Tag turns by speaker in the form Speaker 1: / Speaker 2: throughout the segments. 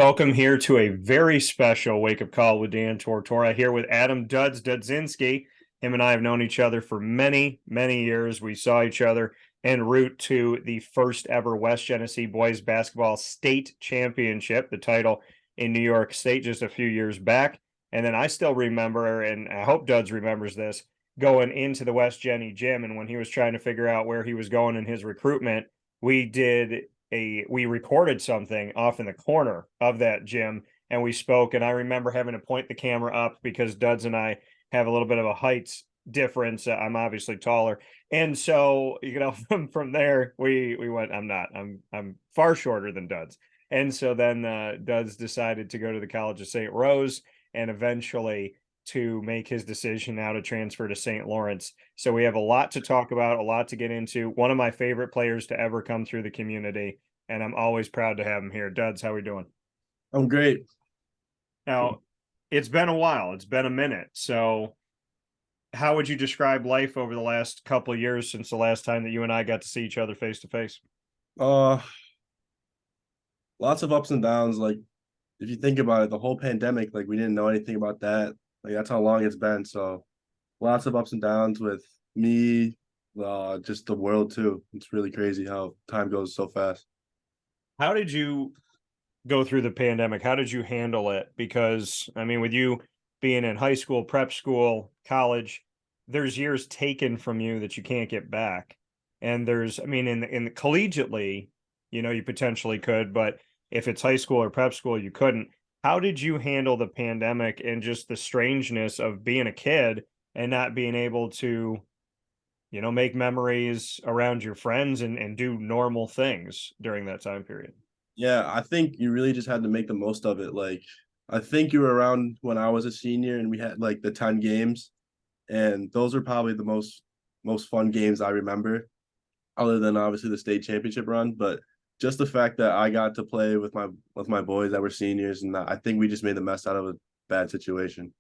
Speaker 1: Welcome here to a very special wake up call with Dan Tortora here with Adam Dudzinski. Him and I have known each other for many, many years. We saw each other en route to the first ever West Genesee boys basketball state championship, the title in New York State just a few years back. And then I still remember, and I hope Dudz remembers this, going into the West Genny gym. And when he was trying to figure out where he was going in his recruitment, we recorded something off in the corner of that gym and we spoke, and I remember having to point the camera up because Duds and I have a little bit of a height difference. I'm obviously taller, and so from there we went, I'm far shorter than Duds. And so then Duds decided to go to the College of St. Rose and eventually to make his decision now to transfer to St. Lawrence. So we have a lot to talk about, a lot to get into. One of my favorite players to ever come through the community, and I'm always proud to have him here. Duds, how are we doing?
Speaker 2: I'm great.
Speaker 1: Now, it's been a while. It's been a minute. So how would you describe life over the last couple of years since the last time that you and I got to see each other face to face?
Speaker 2: Lots of ups and downs. Like, if you think about it, the whole pandemic, like, we didn't know anything about that. Like, that's how long it's been. So lots of ups and downs with me, just the world too. It's really crazy how time goes so fast.
Speaker 1: How did you go through the pandemic? How did you handle it? Because I mean, with you being in high school, prep school, college, there's years taken from you that you can't get back. And there's, I mean, in the collegiately, you potentially could, but if it's high school or prep school, you couldn't. How did you handle the pandemic and just the strangeness of being a kid and not being able to, make memories around your friends and do normal things during that time period?
Speaker 2: Yeah, I think you really just had to make the most of it. Like, I think you were around when I was a senior and we had like the 10 games, and those were probably the most fun games I remember, other than obviously the state championship run. But just the fact that I got to play with my boys that were seniors, and I think we just made the mess out of a bad situation.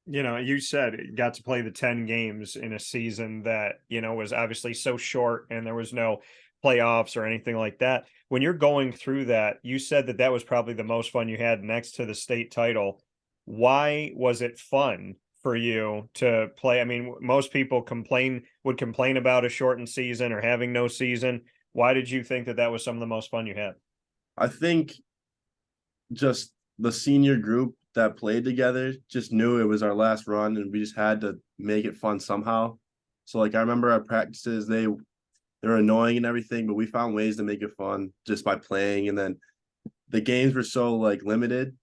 Speaker 1: You said you got to play the 10 games in a season that, was obviously so short and there was no playoffs or anything like that. When you're going through that, you said that that was probably the most fun you had next to the state title. Why was it fun for you to play? I mean, most people would complain about a shortened season or having no season. Why did you think that that was some of the most fun you had?
Speaker 2: I think just the senior group that played together just knew it was our last run and we just had to make it fun somehow. So like I remember our practices, they're annoying and everything, but we found ways to make it fun just by playing. And then the games were so like limited,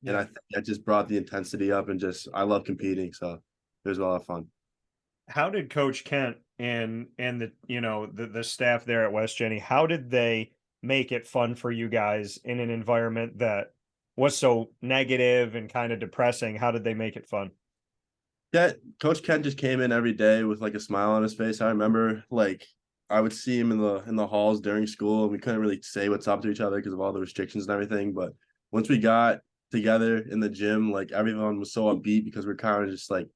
Speaker 2: and I think that just brought the intensity up, and just I love competing, so it was a lot of fun.
Speaker 1: How did Coach Kent and the staff there at West Jenny, how did they make it fun for you guys in an environment that was so negative and kind of depressing? How did they make it fun?
Speaker 2: Yeah, Coach Kent just came in every day with like a smile on his face. I remember like I would see him in the halls during school, and we couldn't really say what's up to each other because of all the restrictions and everything. But once we got together in the gym, like everyone was so upbeat because we're kind of just like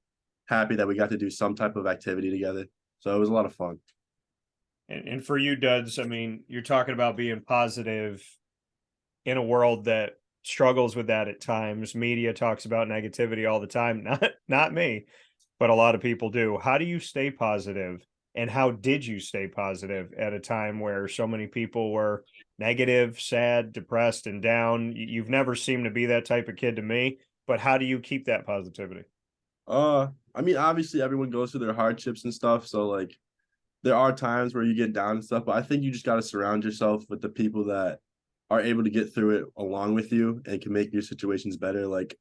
Speaker 2: happy that we got to do some type of activity together. So it was a lot of fun.
Speaker 1: And for you, Duds, I mean, you're talking about being positive in a world that struggles with that at times. Media talks about negativity all the time. Not me, but a lot of people do. How do you stay positive? And how did you stay positive at a time where so many people were negative, sad, depressed, and down? You've never seemed to be that type of kid to me, but how do you keep that positivity?
Speaker 2: I mean, obviously everyone goes through their hardships and stuff. So like there are times where you get down and stuff, but I think you just gotta surround yourself with the people that are able to get through it along with you and can make your situations better. Like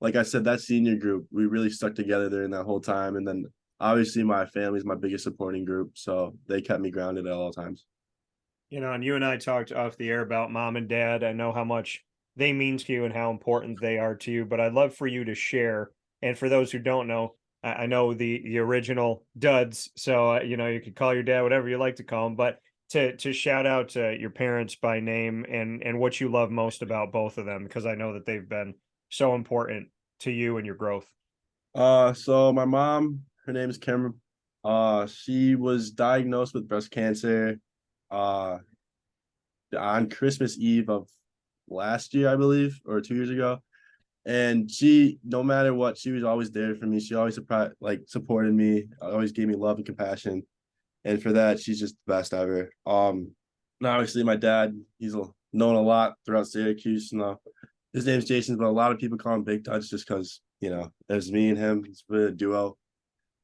Speaker 2: I said, that senior group, we really stuck together during that whole time. And then obviously my family is my biggest supporting group. So they kept me grounded at all times.
Speaker 1: And you and I talked off the air about mom and dad. I know how much they mean to you and how important they are to you, but I'd love for you to share. And for those who don't know, I know the original Duds, so you could call your dad whatever you like to call him, but to shout out to your parents by name and what you love most about both of them, because I know that they've been so important to you and your growth.
Speaker 2: So my mom, her name is Kim. She was diagnosed with breast cancer uh on Christmas Eve of last year, I believe, or 2 years ago. And she, no matter what, she was always there for me. She always supported me, always gave me love and compassion. And for that, she's just the best ever. And obviously my dad, he's known a lot throughout Syracuse. His name's Jason, but a lot of people call him Big Dutch just because, there's me and him. It's really a duo.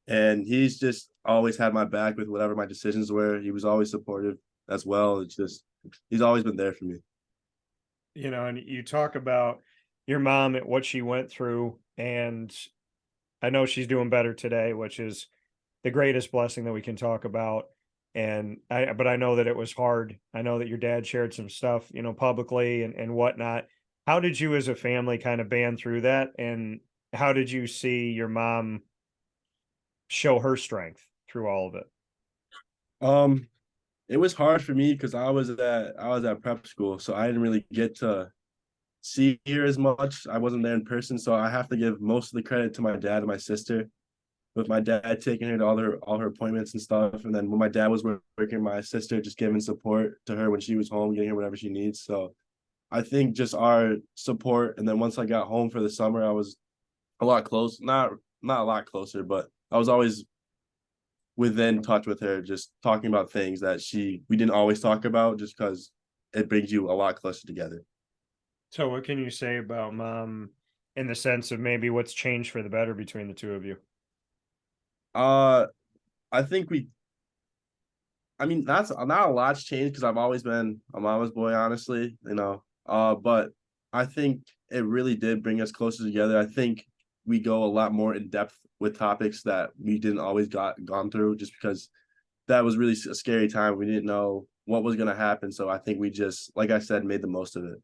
Speaker 2: And he's just always had my back with whatever my decisions were. He was always supportive as well. It's just, he's always been there for me.
Speaker 1: And you talk about your mom and what she went through, and I know she's doing better today, which is the greatest blessing that we can talk about. But I know that it was hard. I know that your dad shared some stuff, publicly and whatnot. How did you as a family kind of band through that? And how did you see your mom show her strength through all of it?
Speaker 2: It was hard for me because I was at prep school, so I didn't really get to see her as much. I wasn't there in person, so I have to give most of the credit to my dad and my sister. With my dad taking her to all her appointments and stuff, and then when my dad was working, my sister just giving support to her when she was home, getting her whatever she needs. So I think just our support, and then once I got home for the summer, I was a lot close, not a lot closer, but I was always within touch with her, just talking about things that we didn't always talk about, just because it brings you a lot closer together.
Speaker 3: So what can you say about mom in the sense of maybe what's changed for the better between the two of you?
Speaker 2: I think that's not a lot's changed because I've always been a mama's boy, honestly, but I think it really did bring us closer together. I think we go a lot more in depth with topics that we didn't always gone through, just because that was really a scary time. We didn't know what was going to happen. So I think we just, like I said, made the most of it.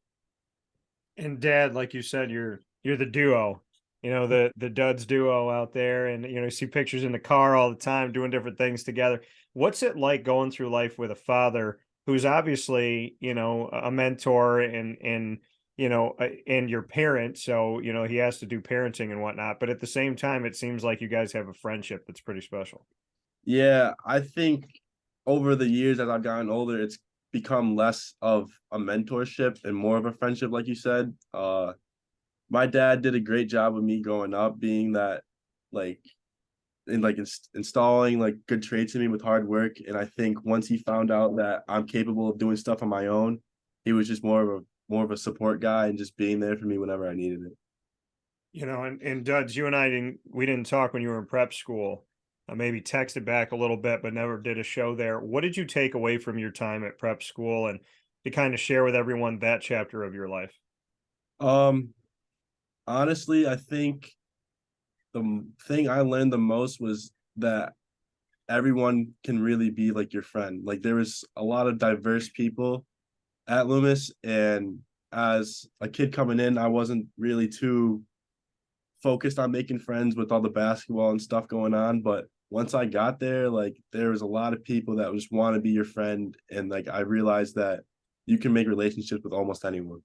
Speaker 3: And dad, like you said, you're the duo, the Dudz duo out there, and you see pictures in the car all the time doing different things together. What's it like going through life with a father who's obviously, a mentor and your parent, so he has to do parenting and whatnot, but at the same time it seems like you guys have a friendship that's pretty special.
Speaker 2: Yeah, I think over the years as I've gotten older, it's become less of a mentorship and more of a friendship, like you said. My dad did a great job with me growing up, being that like installing like good traits in me with hard work. And I think once he found out that I'm capable of doing stuff on my own, he was just more of a support guy and just being there for me whenever I needed it.
Speaker 3: And Dudz, you and I didn't talk when you were in prep school. I maybe texted back a little bit, but never did a show there. What did you take away from your time at prep school, and to kind of share with everyone that chapter of your life?
Speaker 2: Honestly, I think the thing I learned the most was that everyone can really be like your friend. Like there was a lot of diverse people at Loomis, and as a kid coming in, I wasn't really too focused on making friends with all the basketball and stuff going on. But once I got there, like there was a lot of people that just want to be your friend, and like I realized that you can make relationships with almost anyone.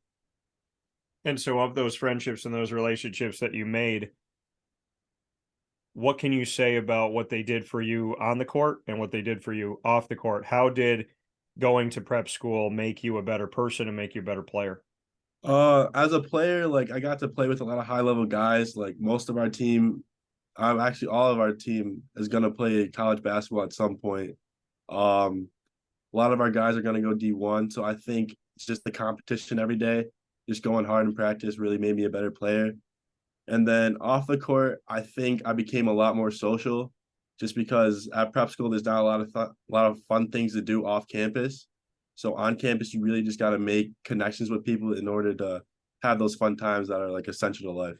Speaker 3: And so of those friendships and those relationships that you made, what can you say about what they did for you on the court and what they did for you off the court? How did going to prep school make you a better person and make you a better player?
Speaker 2: As a player, like I got to play with a lot of high level guys. Like most of our team, actually all of our team is gonna play college basketball at some point. A lot of our guys are gonna go D1. So I think it's just the competition every day, just going hard in practice really made me a better player. And then off the court, I think I became a lot more social, just because at prep school there's not a lot of fun things to do off campus. So on campus, you really just got to make connections with people in order to have those fun times that are like essential to life.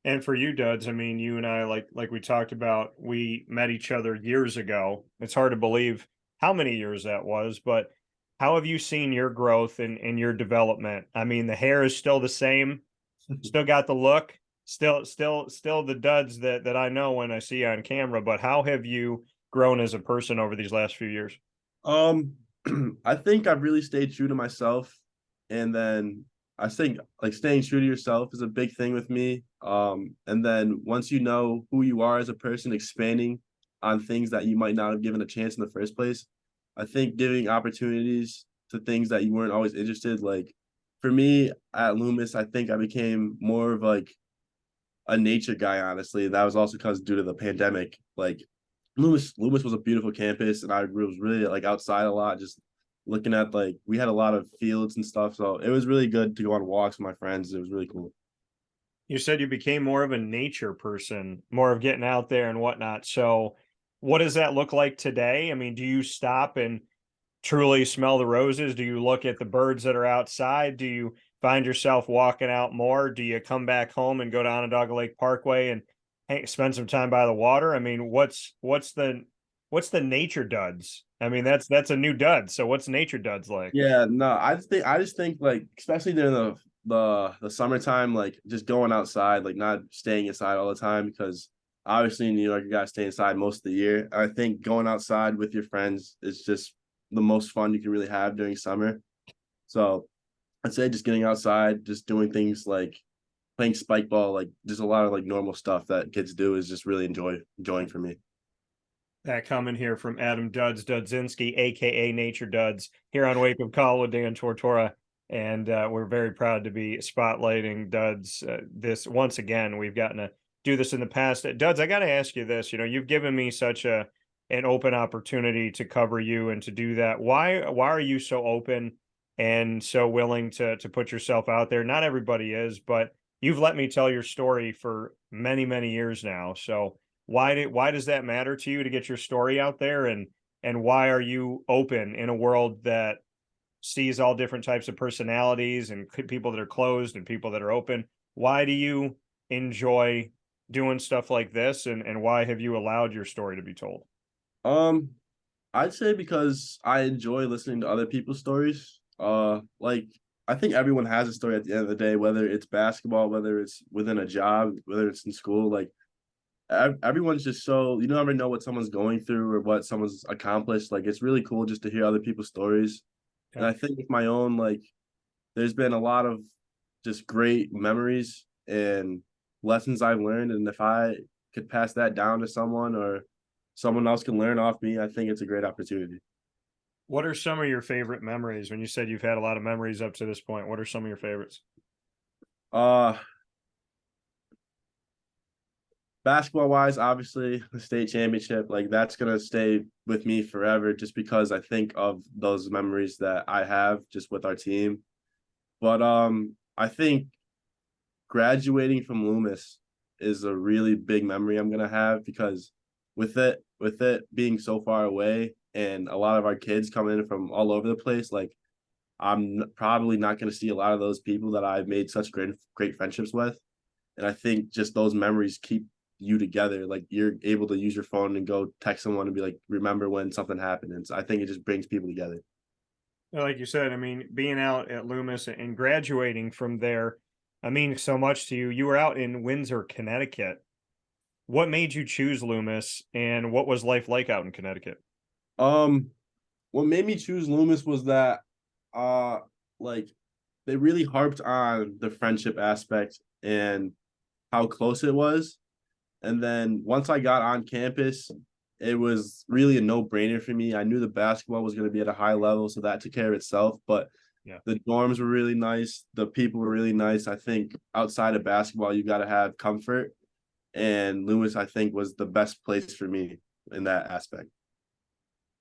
Speaker 3: And for you, Duds, I mean, you and I, like we talked about, we met each other years ago. It's hard to believe how many years that was, but how have you seen your growth and your development? I mean, the hair is still the same, still got the look, still the Duds that I know when I see you on camera, but how have you grown as a person over these last few years?
Speaker 2: I think I've really stayed true to myself, and then I think like staying true to yourself is a big thing with me. And then once you know who you are as a person, expanding on things that you might not have given a chance in the first place. I think giving opportunities to things that you weren't always interested, like for me at Loomis, I think I became more of like a nature guy, honestly. That was also because due to the pandemic. Like Loomis was a beautiful campus, and I was really like outside a lot, just looking at like we had a lot of fields and stuff. So it was really good to go on walks with my friends. It was really cool.
Speaker 3: You said you became more of a nature person, more of getting out there and whatnot. So, what does that look like today? I mean, do you stop and truly smell the roses? Do you look at the birds that are outside? Do you find yourself walking out more? Do you come back home and go down Onondaga Lake Parkway and spend some time by the water? I mean, what's the nature duds? I mean, that's a new dud. So what's nature duds like?
Speaker 2: Yeah, no, I just think like especially during the summertime, like just going outside, like not staying inside all the time because obviously in New York you gotta stay inside most of the year. I think going outside with your friends is just the most fun you can really have during summer. So I'd say just getting outside, just doing things like playing spike ball, like just a lot of like normal stuff that kids do is just really enjoying for me.
Speaker 3: That coming here from Adam Dudzinski, aka Nature Duds, here on Wake Up Call with Dan Tortora. And we're very proud to be spotlighting Duds this once again. We've gotten to do this in the past. Duds, I got to ask you this. You know, you've given me such an open opportunity to cover you and to do that. Why are you so open and so willing to put yourself out there? Not everybody is, but you've let me tell your story for many years now. So why does that matter to you to get your story out there, and why are you open in a world that sees all different types of personalities and people that are closed and people that are open? Why do you enjoy doing stuff like this, and why have you allowed your story to be told?
Speaker 2: Um, I'd say because I enjoy listening to other people's stories. Like I think everyone has a story at the end of the day, whether it's basketball, whether it's within a job, whether it's in school. Like everyone's just so you never know what someone's going through or what someone's accomplished. Like it's really cool just to hear other people's stories. And
Speaker 3: Yeah.
Speaker 2: I think with my own, like there's been a lot of just great memories and lessons I've learned. And if I could pass that down to someone or someone else can learn off me, I think it's a great opportunity.
Speaker 3: What are some of your favorite memories? When you said you've had a lot of memories up to this point, what are some of your favorites?
Speaker 2: Uh Basketball wise, obviously the state championship, like that's gonna stay with me forever just because I think of those memories that I have just with our team. But I think graduating from Loomis is a really big memory I'm gonna have because with it being so far away and a lot of our kids coming in from all over the place, like probably not gonna see a lot of those people that I've made such great friendships with. And I think just those memories keep you together. Like you're able to use your phone and go text someone and be like, remember when something happened. And so I think it just brings people together.
Speaker 3: Like you said, I mean, being out at Loomis and graduating from there, I mean so much to you. You were out in Windsor, Connecticut. What made you choose Loomis, and what was life like out in Connecticut?
Speaker 2: Um, what made me choose Loomis was that uh like they really harped on the friendship aspect and how close it was. And then once I got on campus, it was really a no-brainer for me. I knew the basketball was going to be at a high level, so that took care of itself. But
Speaker 3: Yeah.
Speaker 2: the dorms were really nice. The people were really nice. I think outside of basketball, you got to have comfort. And Loomis, I think, was the best place for me in that aspect.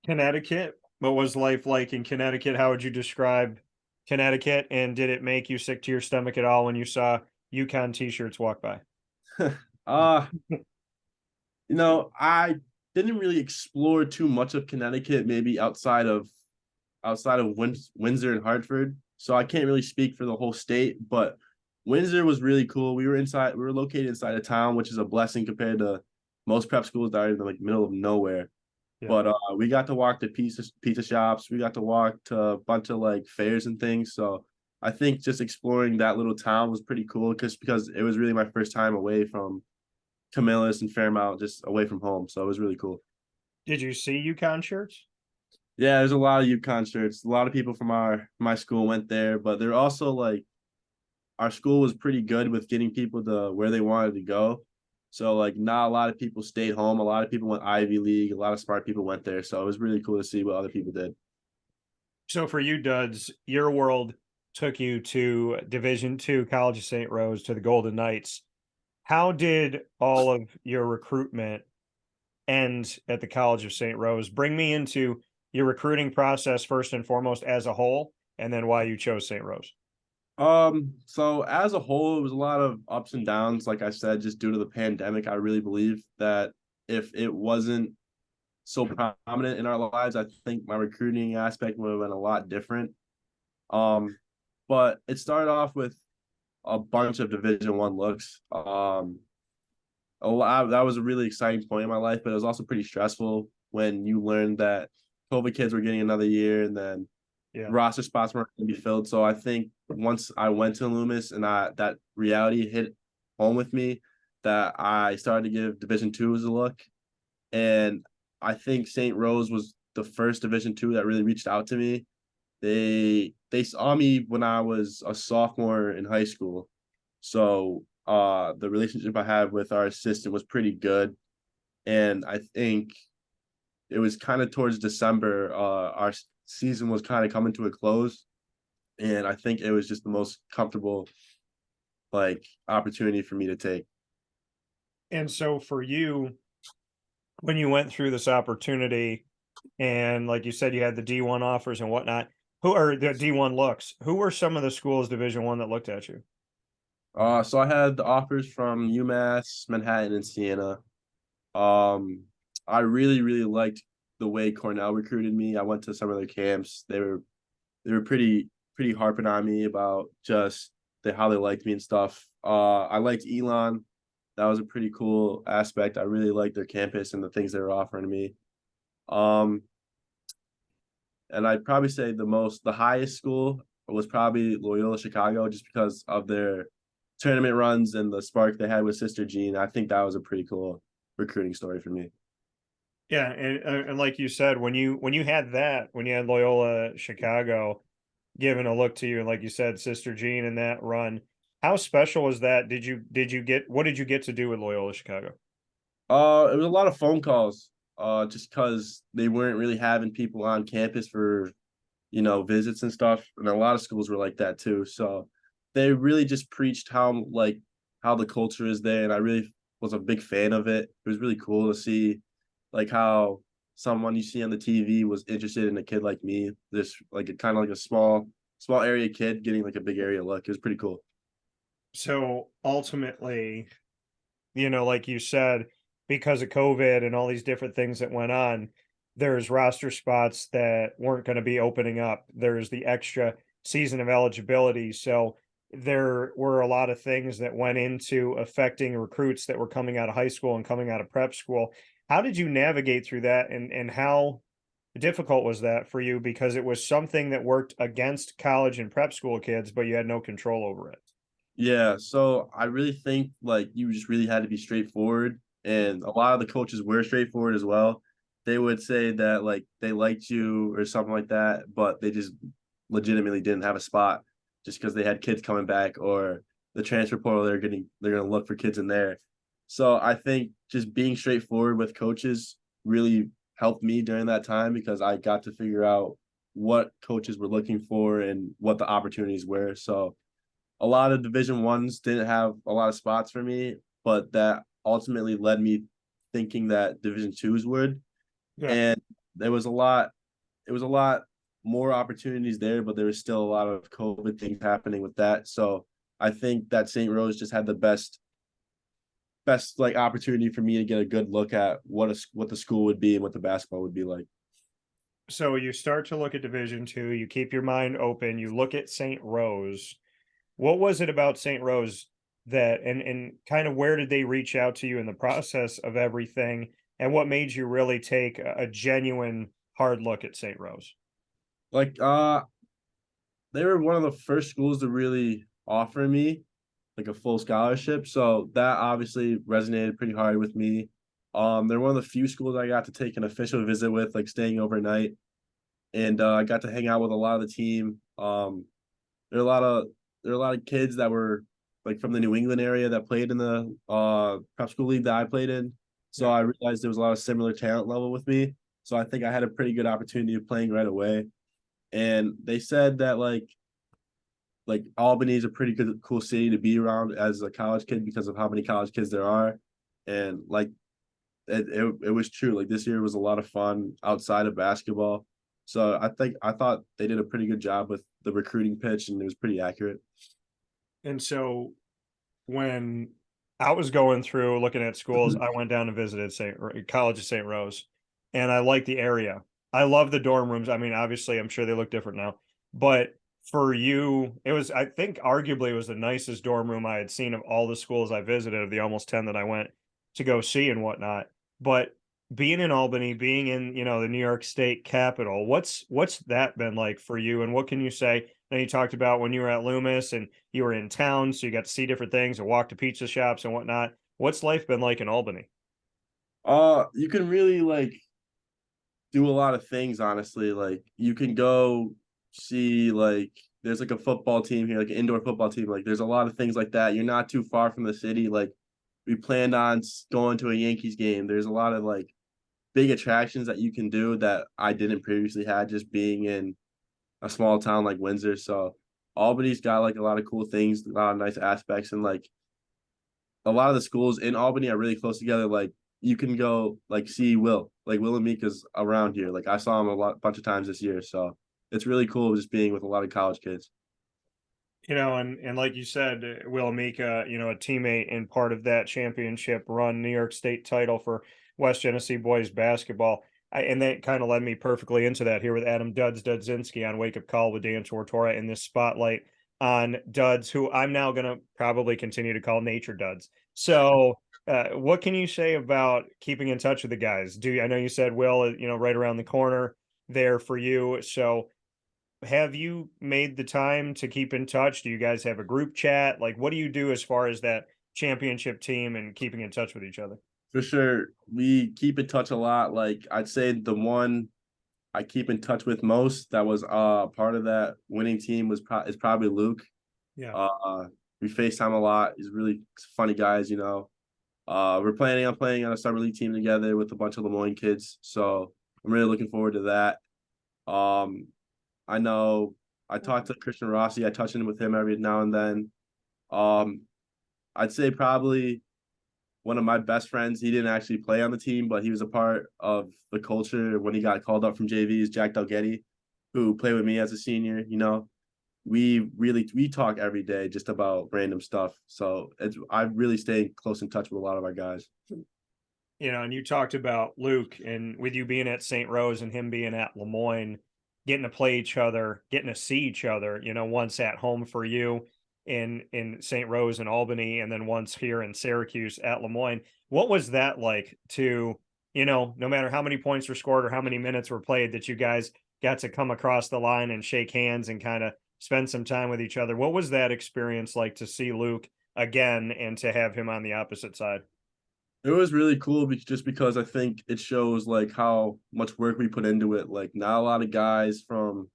Speaker 3: Connecticut. What was life like in Connecticut? How would you describe Connecticut? And did it make you sick to your stomach at all when you saw UConn t-shirts walk by?
Speaker 2: uh, I didn't really explore too much of Connecticut, maybe outside of Windsor and Hartford. So I can't really speak for the whole state, but Windsor was really cool. We were located inside of town, which is a blessing compared to most prep schools that are in the like middle of nowhere.
Speaker 3: Yeah.
Speaker 2: But we got to walk to pizza shops. We got to walk to a bunch of like fairs and things. So I think just exploring that little town was pretty cool because it was really my first time away from Camillus and Fairmount, just away from home. So it was really cool.
Speaker 3: Did you see UConn shirts?
Speaker 2: Yeah, there's a lot of UConn shirts. A lot of people from my school went there, but they're also like our school was pretty good with getting people to where they wanted to go. So like not a lot of people stayed home. A lot of people went Ivy League. A lot of smart people went there. So it was really cool to see what other people did.
Speaker 3: So for you, Duds, your world, took you to Division II College of St. Rose to the Golden Knights. How did all of your recruitment end at the College of St. Rose? Bring me into your recruiting process first and foremost as a whole, and then why you chose St. Rose.
Speaker 2: So as a whole, it was a lot of ups and downs. Like I said, just due to the pandemic, I really believe that if it wasn't so prominent in our lives, I think my recruiting aspect would have been a lot different. But it started off with a bunch of Division I looks. A lot that was a really exciting point in my life, but it was also pretty stressful when you learned that COVID kids were getting another year and then roster spots weren't going to be filled. So I think once I went to Loomis and that reality hit home with me, that I started to give Division IIs a look. And I think St. Rose was the first Division II that really reached out to me. They saw me when I was a sophomore in high school. So the relationship I had with our assistant was pretty good. And I think it was kind of towards December, our season was kind of coming to a close. And I think it was just the most comfortable opportunity for me to take.
Speaker 3: And so for you, when you went through this opportunity and like you said, you had the D1 offers and whatnot, who are the D1 looks? Who were some of the schools Division I that looked at you?
Speaker 2: So I had the offers from UMass, Manhattan, and Siena. I really, really liked the way Cornell recruited me. I went to some of their camps. They were pretty harping on me about just how they liked me and stuff. I liked Elon. That was a pretty cool aspect. I really liked their campus and the things they were offering me. And I'd probably say the highest school was probably Loyola Chicago, just because of their tournament runs and the spark they had with Sister Jean. I think that was a pretty cool recruiting story for me.
Speaker 3: Yeah, and like you said, when you had Loyola Chicago giving a look to you, and like you said, Sister Jean in that run, how special was that? What did you get to do with Loyola Chicago?
Speaker 2: It was a lot of phone calls. Just because they weren't really having people on campus for, visits and stuff, and a lot of schools were like that too. So they really just preached how the culture is there, and I really was a big fan of it. It was really cool to see how someone you see on the TV was interested in a kid like me. This kind of like a small area kid getting a big area look. It was pretty cool.
Speaker 3: So ultimately, like you said, because of COVID and all these different things that went on, there's roster spots that weren't going to be opening up. There's the extra season of eligibility. So there were a lot of things that went into affecting recruits that were coming out of high school and coming out of prep school. How did you navigate through that, and how difficult was that for you? Because it was something that worked against college and prep school kids, but you had no control over it.
Speaker 2: Yeah, so I really think you just really had to be straightforward, and a lot of the coaches were straightforward as well. They would say that they liked you or something like that, but they just legitimately didn't have a spot just because they had kids coming back, or the transfer portal they're gonna look for kids in there. So I think just being straightforward with coaches really helped me during that time, because I got to figure out what coaches were looking for and what the opportunities were. So a lot of Division Is didn't have a lot of spots for me, but that ultimately led me thinking that Division IIs would.
Speaker 3: Yeah.
Speaker 2: And it was a lot more opportunities there, but there was still a lot of COVID things happening with that. So I think that St. Rose just had the best opportunity for me to get a good look at what the school would be and what the basketball would be like.
Speaker 3: So you start to look at Division II, you keep your mind open, you look at St. Rose. What was it about St. Rose that, and kind of where did they reach out to you in the process of everything? And what made you really take a genuine hard look at St. Rose?
Speaker 2: They were one of the first schools to really offer me a full scholarship. So that obviously resonated pretty hard with me. They're one of the few schools I got to take an official visit with, staying overnight. And I got to hang out with a lot of the team. There are a lot of kids that were from the New England area that played in the prep school league that I played in. So I realized there was a lot of similar talent level with me. So I think I had a pretty good opportunity of playing right away. And they said that like Albany's a pretty good, cool city to be around as a college kid because of how many college kids there are, and like it was true. Like this year was a lot of fun outside of basketball. So I thought they did a pretty good job with the recruiting pitch, and it was pretty accurate.
Speaker 3: And so when I was going through looking at schools, I went down and visited College of St. Rose, and I like the area. I love the dorm rooms. I mean, obviously, I'm sure they look different now, but for you, it was, I think, arguably, it was the nicest dorm room I had seen of all the schools I visited, of the almost 10 that I went to go see and whatnot. But being in Albany, being in, the New York State capital, what's that been like for you? And what can you say? And you talked about when you were at Loomis and you were in town, so you got to see different things and walk to pizza shops and whatnot. What's life been like in Albany?
Speaker 2: You can really like do a lot of things, honestly. Like you can go see like there's like a football team here, like an indoor football team. Like there's a lot of things like that. You're not too far from the city. Like we planned on going to a Yankees game. There's a lot of like big attractions that you can do that I didn't previously had just being in a small town like Windsor. So Albany's got like a lot of cool things, a lot of nice aspects, and like a lot of the schools in Albany are really close together. Like you can go like see Will and Mika's around here. Like I saw him bunch of times this year. So it's really cool just being with a lot of college kids.
Speaker 3: And like you said, Will Mika, a teammate and part of that championship run New York State title for West Genesee boys basketball. And that kind of led me perfectly into that here with Adam Dudzinski on Wake Up Call with Dan Tortora in this spotlight on Dudz, who I'm now going to probably continue to call Nature Dudz. So, what can you say about keeping in touch with the guys? I know you said Will, right around the corner there for you. So, have you made the time to keep in touch? Do you guys have a group chat? Like, what do you do as far as that championship team and keeping in touch with each other?
Speaker 2: For sure. We keep in touch a lot. Like I'd say the one I keep in touch with most that was part of that winning team is probably Luke.
Speaker 3: Yeah.
Speaker 2: We FaceTime a lot. He's really funny guys, We're planning on playing on a summer league team together with a bunch of LeMoyne kids. So I'm really looking forward to that. I know I talked to Christian Rossi. I touch in with him every now and then. I'd say probably one of my best friends. He didn't actually play on the team, but he was a part of the culture when he got called up from JV. Is Jack Delgetti, who played with me as a senior. We talk every day just about random stuff. So I really stay close in touch with a lot of our guys.
Speaker 3: And you talked about Luke, and with you being at St. Rose and him being at LeMoyne, getting to play each other, getting to see each other, once at home for you in St. Rose and Albany, and then once here in Syracuse at LeMoyne. What was that like to, no matter how many points were scored or how many minutes were played, that you guys got to come across the line and shake hands and kind of spend some time with each other? What was that experience like to see Luke again and to have him on the opposite side?
Speaker 2: It was really cool just because I think it shows like how much work we put into it. Like not a lot of guys from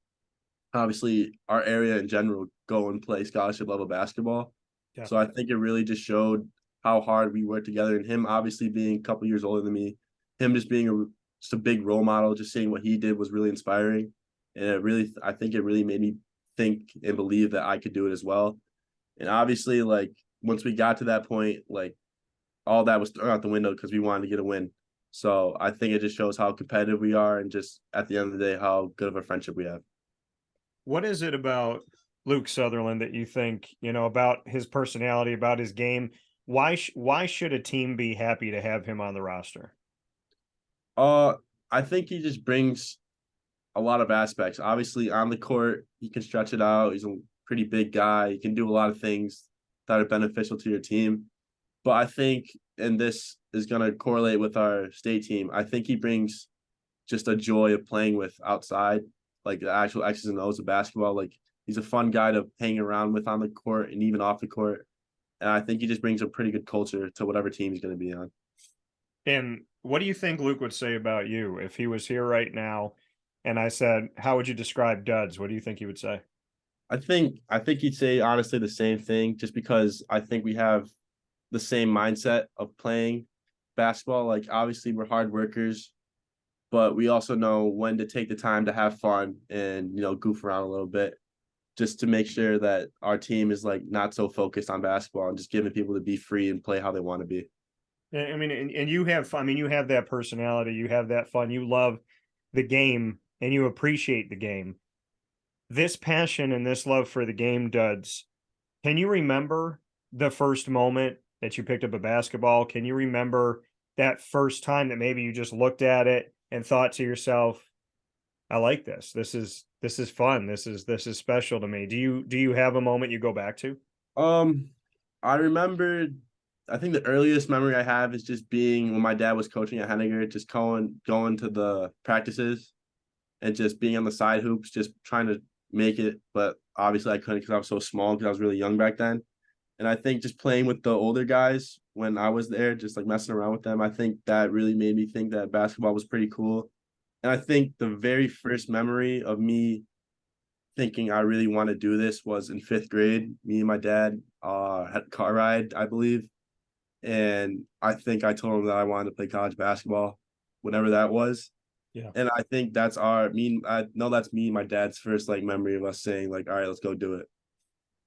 Speaker 2: obviously our area in general go and play scholarship level basketball. Yeah. So I think it really just showed how hard we worked together, and him obviously being a couple years older than me, him just being just a big role model, just seeing what he did was really inspiring. And I think it really made me think and believe that I could do it as well. And obviously, like once we got to that point, like all that was thrown out the window because we wanted to get a win. So I think it just shows how competitive we are, and just at the end of the day, how good of a friendship we have.
Speaker 3: What is it about Luke Sutherland that you think, about his personality, about his game? Why should a team be happy to have him on the roster?
Speaker 2: I think he just brings a lot of aspects. Obviously, on the court, he can stretch it out. He's a pretty big guy. He can do a lot of things that are beneficial to your team. But I think, and this is going to correlate with our state team, I think he brings just a joy of playing with outside, like the actual X's and O's of basketball. Like he's a fun guy to hang around with on the court and even off the court. And I think he just brings a pretty good culture to whatever team he's going to be on.
Speaker 3: And what do you think Luke would say about you if he was here right now and I said, how would you describe Dudz? What do you think he would say?
Speaker 2: I think he'd say honestly the same thing, just because I think we have the same mindset of playing basketball. Like obviously we're hard workers, but we also know when to take the time to have fun and goof around a little bit. just to make sure that our team is like not so focused on basketball and just giving people to be free and play how they want to be.
Speaker 3: I mean, and you have fun. I mean, you have that personality, you have that fun, you love the game and you appreciate the game. This passion and this love for the game, Duds, can you remember the first moment that you picked up a basketball? Can you remember that first time that maybe you just looked at it and thought to yourself, I like this. This is fun. This is special to me. Do you have a moment you go back to?
Speaker 2: I remember, I think the earliest memory I have is just being when my dad was coaching at Henniger, just going to the practices and just being on the side hoops, just trying to make it. But obviously I couldn't because I was so small because I was really young back then. And I think just playing with the older guys when I was there, just like messing around with them, I think that really made me think that basketball was pretty cool. And I think the very first memory of me thinking I really want to do this was in 5th grade. Me and my dad had a car ride, I believe. And I think I told him that I wanted to play college basketball, whatever that was.
Speaker 3: Yeah.
Speaker 2: And I think that's I know that's me and my dad's first like memory of us saying like, all right, let's go do it.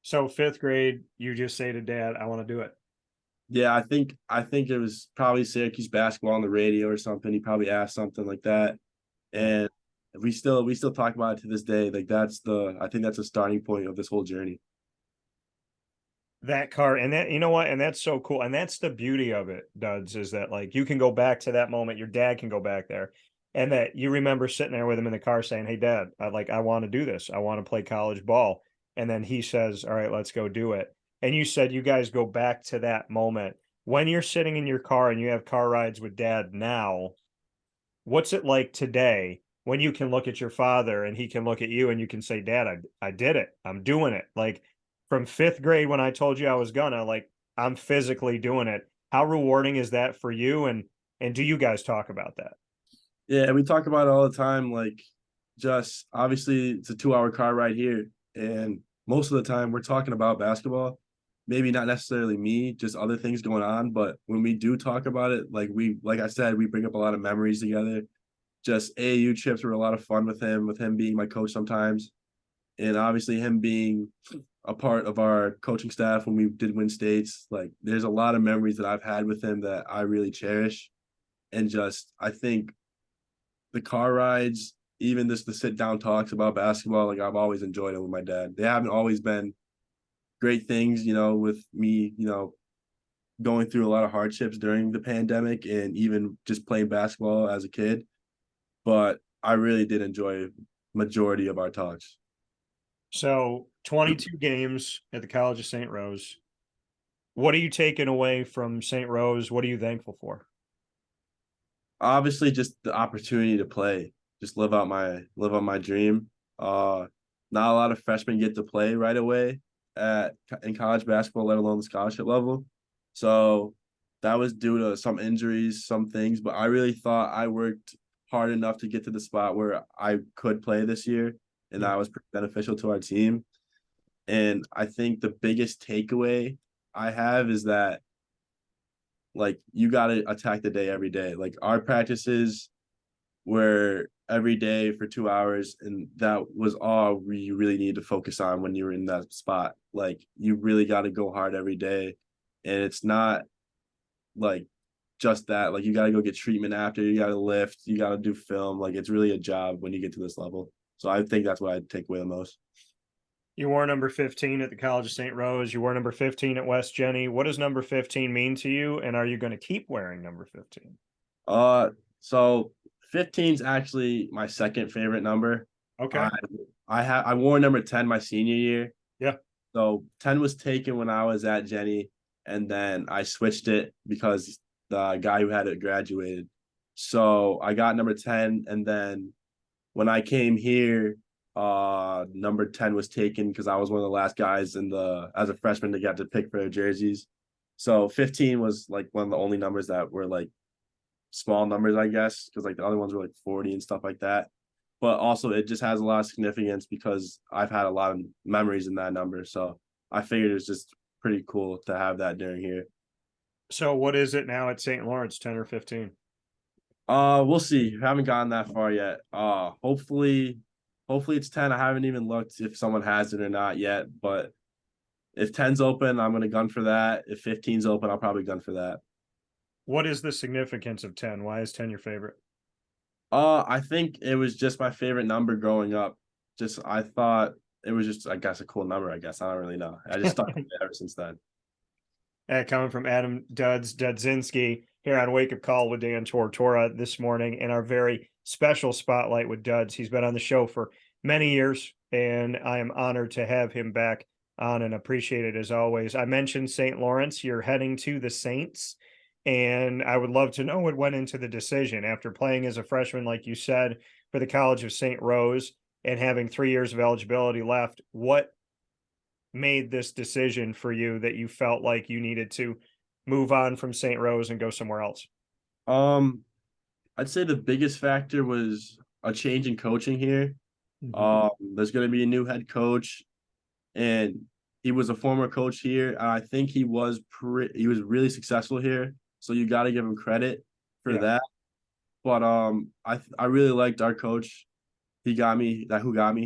Speaker 3: So 5th grade, you just say to dad, I want to do it.
Speaker 2: Yeah, I think it was probably Syracuse basketball on the radio or something. He probably asked something like that. And we still talk about it to this day. Like I think that's a starting point of this whole journey.
Speaker 3: That car, and that, you know what, and that's so cool. And that's the beauty of it, Duds, is that like you can go back to that moment, your dad can go back there, and that you remember sitting there with him in the car saying, hey dad, I want to do this. I want to play college ball. And then he says, all right, let's go do it. And you said you guys go back to that moment. When you're sitting in your car and you have car rides with dad now, what's it like today when you can look at your father and he can look at you and you can say, dad, I did it. I'm doing it. Like from 5th grade, when I told you I was gonna, like, I'm physically doing it. How rewarding is that for you? And do you guys talk about that?
Speaker 2: Yeah, we talk about it all the time. Like, just obviously it's a 2-hour car ride here. And most of the time we're talking about basketball. Maybe not necessarily me, just other things going on. But when we do talk about it, like I said, we bring up a lot of memories together. Just AAU trips were a lot of fun with him being my coach sometimes. And obviously him being a part of our coaching staff when we did win states. Like there's a lot of memories that I've had with him that I really cherish. And just I think the car rides, even just the sit down talks about basketball, like I've always enjoyed it with my dad. They haven't always been great things, with me, going through a lot of hardships during the pandemic and even just playing basketball as a kid. But I really did enjoy majority of our talks.
Speaker 3: So 22 games at the College of St. Rose. What are you taking away from St. Rose? What are you thankful for?
Speaker 2: Obviously, just the opportunity to play, just live out my dream. Not a lot of freshmen get to play right away in college basketball, let alone the scholarship level. So that was due to some injuries, some things, but I really thought I worked hard enough to get to the spot where I could play this year, and that was pretty beneficial to our team. And I think the biggest takeaway I have is that, like, you got to attack the day every day. Like, our practices were every day for 2 hours, and that was all we really need to focus on when you were in that spot. Like, you really got to go hard every day, and it's not like just that. Like, you got to go get treatment after, you got to lift, you got to do film. Like, it's really a job when you get to this level. So I think that's what I take away the most.
Speaker 3: You wore number 15 at the College of St. Rose. You wore number 15 at West Genny. What does number 15 mean to you? And are you going to keep wearing number 15?
Speaker 2: So 15 is actually my second favorite number.
Speaker 3: Okay.
Speaker 2: I wore number 10 my senior year.
Speaker 3: Yeah.
Speaker 2: So 10 was taken when I was at Genny, and then I switched it because the guy who had it graduated. So I got number 10, and then when I came here, number 10 was taken because I was one of the last guys as a freshman to get to pick for their jerseys. So 15 was like one of the only numbers that were like small numbers, I guess, because like the other ones were like 40 and stuff like that. But also it just has a lot of significance because I've had a lot of memories in that number. So I figured it was just pretty cool to have that during here.
Speaker 3: So what is it now at St. Lawrence, 10 or 15?
Speaker 2: We'll see. We haven't gotten that far yet. Hopefully Hopefully it's 10. I haven't even looked if someone has it or not yet, but if 10's open, I'm gonna gun for that. If 15's open, I'll probably gun for that.
Speaker 3: What is the significance of 10? Why is 10 your favorite?
Speaker 2: I think it was just my favorite number growing up. Just I thought it was just, I guess, a cool number. I guess I don't really know. I just stuck with it ever since then.
Speaker 3: Coming from Adam Dudzinski here on Wake Up Call with Dan Tortora this morning, and our very special spotlight with Duds. He's been on the show for many years, and I am honored to have him back on and appreciate it as always. I mentioned St. Lawrence. You're heading to the Saints, and I would love to know what went into the decision after playing as a freshman, like you said, for the College of St. Rose and having 3 years of eligibility left. What made this decision for you that you felt like you needed to move on from St. Rose and go somewhere else?
Speaker 2: Um, I'd say the biggest factor was a change in coaching here. There's going to be a new head coach, and he was a former coach here. And I think he was really successful here, so you got to give him credit for that. But I really liked our coach. Who got me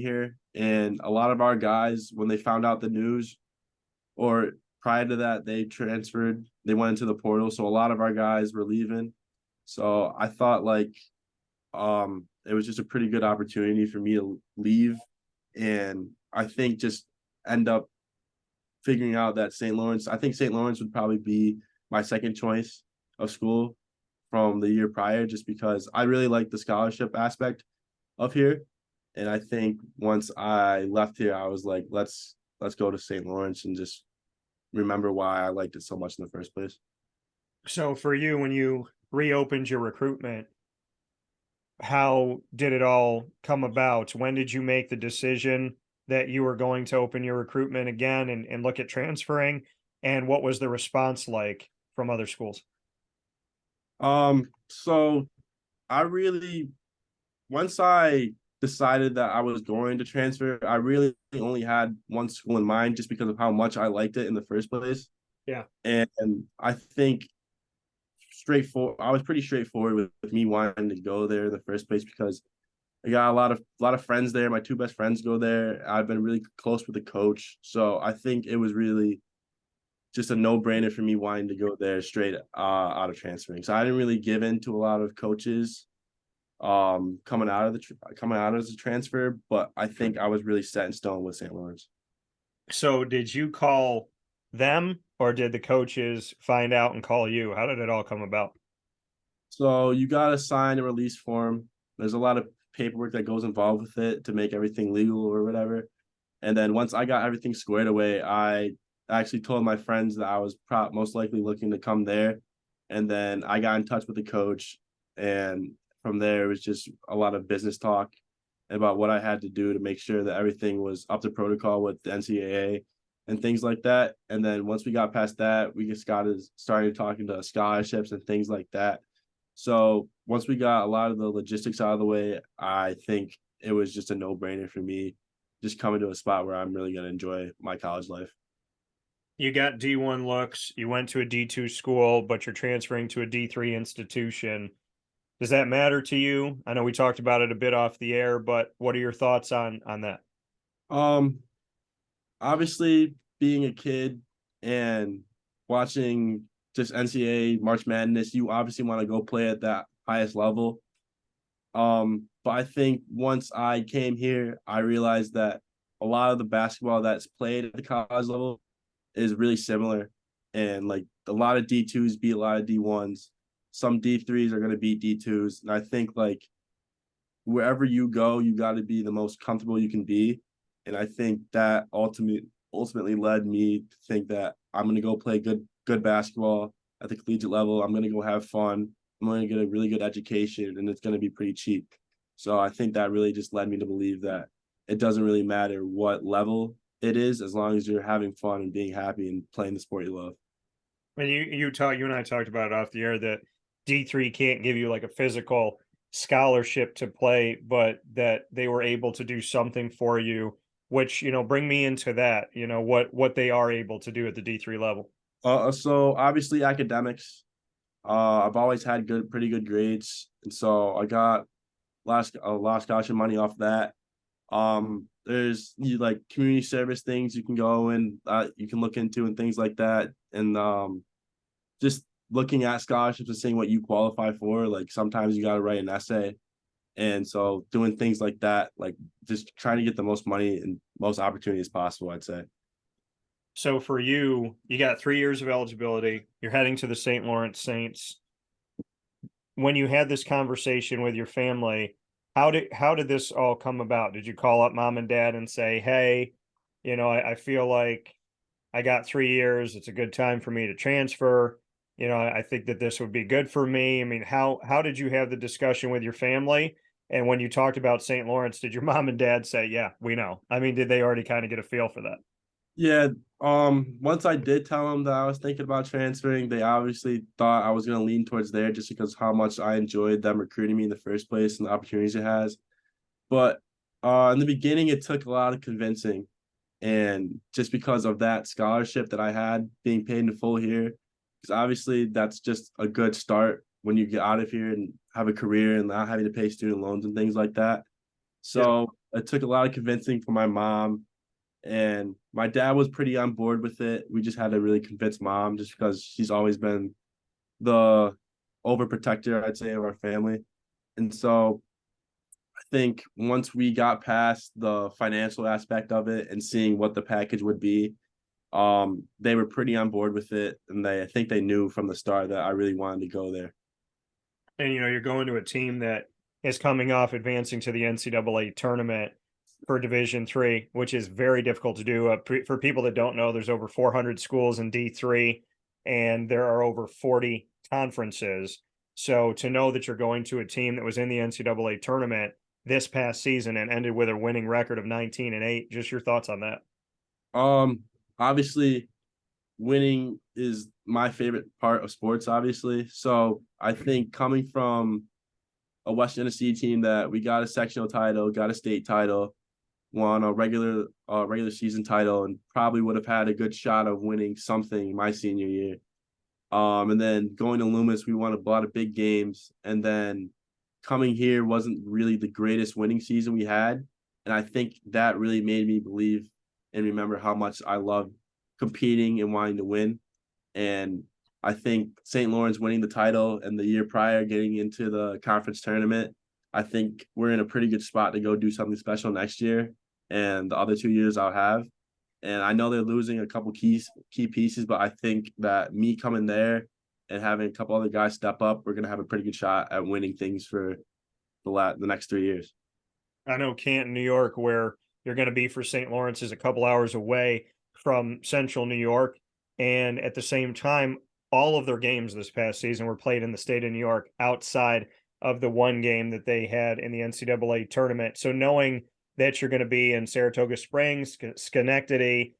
Speaker 2: here, and a lot of our guys, when they found out the news, or prior to that, they transferred. They went into the portal, so a lot of our guys were leaving. So I thought like it was just a pretty good opportunity for me to leave, and I think just end up figuring out that St. Lawrence. I think St. Lawrence would probably be my second choice of school from the year prior, just because I really like the scholarship aspect of here. And I think once I left here, I was like, let's go to St. Lawrence and just remember why I liked it so much in the first place.
Speaker 3: So for you, when you reopened your recruitment, how did it all come about? When did you make the decision that you were going to open your recruitment again and look at transferring? And what was the response like from other schools?
Speaker 2: So I really, once I decided that I was going to transfer, I really only had one school in mind just because of how much I liked it in the first place.
Speaker 3: Yeah.
Speaker 2: And I think I was pretty straightforward with me wanting to go there in the first place because I got a lot of friends there. My two best friends go there. I've been really close with the coach. So I think it was really just a no-brainer for me wanting to go there straight out of transferring. So I didn't really give in to a lot of coaches coming out as a transfer, but I think I was really set in stone with St. Lawrence.
Speaker 3: So did you call them or did the coaches find out and call you? How did it all come about?
Speaker 2: So you got to sign a release form. There's a lot of paperwork that goes involved with it to make everything legal or whatever. And then once I got everything squared away, I actually told my friends that I was most likely looking to come there. And then I got in touch with the coach, and from there, it was just a lot of business talk about what I had to do to make sure that everything was up to protocol with the NCAA and things like that. And then once we got past that, we just started talking to scholarships and things like that. So once we got a lot of the logistics out of the way, I think it was just a no-brainer for me just coming to a spot where I'm really going to enjoy my college life.
Speaker 3: You got D1 looks, you went to a D2 school, but you're transferring to a D3 institution. Does that matter to you? I know we talked about it a bit off the air, but what are your thoughts on that?
Speaker 2: Obviously being a kid and watching just NCAA March Madness, you obviously want to go play at that highest level. But I think once I came here, I realized that a lot of the basketball that's played at the college level is really similar. And like a lot of D2s beat a lot of D1s. Some D3s are going to beat D2s. And I think like wherever you go, you got to be the most comfortable you can be. And I think that ultimately led me to think that I'm going to go play good basketball at the collegiate level. I'm going to go have fun. I'm going to get a really good education, and it's going to be pretty cheap. So I think that really just led me to believe that it doesn't really matter what level it is, as long as you're having fun and being happy and playing the sport you love.
Speaker 3: And you and I talked about it off the air that D3 can't give you like a physical scholarship to play, but that they were able to do something for you, which, bring me into that, what they are able to do at the D3 level.
Speaker 2: So obviously academics. I've always had pretty good grades, and so I got a lot of scholarship money off that. There's like community service things you can go and you can look into and things like that. And just looking at scholarships and seeing what you qualify for. Like sometimes you got to write an essay. And so doing things like that, like just trying to get the most money and most opportunities possible, I'd say.
Speaker 3: So for you, you got 3 years of eligibility. You're heading to the St. Lawrence Saints. When you had this conversation with your family, how did this all come about? Did you call up mom and dad and say, "Hey, I feel like I got 3 years. It's a good time for me to transfer. I think that this would be good for me." I mean, how did you have the discussion with your family? And when you talked about St. Lawrence, did your mom and dad say, "Yeah, we know"? I mean, did they already kind of get a feel for that?
Speaker 2: Yeah. Once I did tell them that I was thinking about transferring, they obviously thought I was going to lean towards there just because how much I enjoyed them recruiting me in the first place and the opportunities it has. But in the beginning, it took a lot of convincing. And just because of that scholarship that I had being paid in full here, because obviously that's just a good start when you get out of here and have a career and not having to pay student loans and things like that.
Speaker 3: Yeah.
Speaker 2: So it took a lot of convincing from my mom, and my dad was pretty on board with it. We just had to really convince mom just because she's always been the overprotector, I'd say, of our family. And so I think once we got past the financial aspect of it and seeing what the package would be, they were pretty on board with it. And I think they knew from the start that I really wanted to go there.
Speaker 3: And you're going to a team that is coming off advancing to the NCAA tournament for Division III, which is very difficult to do. For people that don't know, there's over 400 schools in D3, and there are over 40 conferences. So to know that you're going to a team that was in the NCAA tournament this past season and ended with a winning record of 19-8, just your thoughts on that?
Speaker 2: Obviously, winning is my favorite part of sports, obviously. So I think coming from a West Genesee team that we got a sectional title, got a state title, won a regular season title, and probably would have had a good shot of winning something my senior year. And then going to Loomis, we won a lot of big games, and then coming here wasn't really the greatest winning season we had, and I think that really made me believe and remember how much I love competing and wanting to win. And I think St. Lawrence winning the title and the year prior getting into the conference tournament, I think we're in a pretty good spot to go do something special next year and the other 2 years I'll have. And I know they're losing a couple key pieces, but I think that me coming there and having a couple other guys step up, we're gonna have a pretty good shot at winning things for the next 3 years.
Speaker 3: I know Canton, New York, where you're going to be for St. Lawrence, is a couple hours away from Central New York. And at the same time, all of their games this past season were played in the state of New York outside of the one game that they had in the NCAA tournament. So knowing that you're going to be in Saratoga Springs, Schenectady,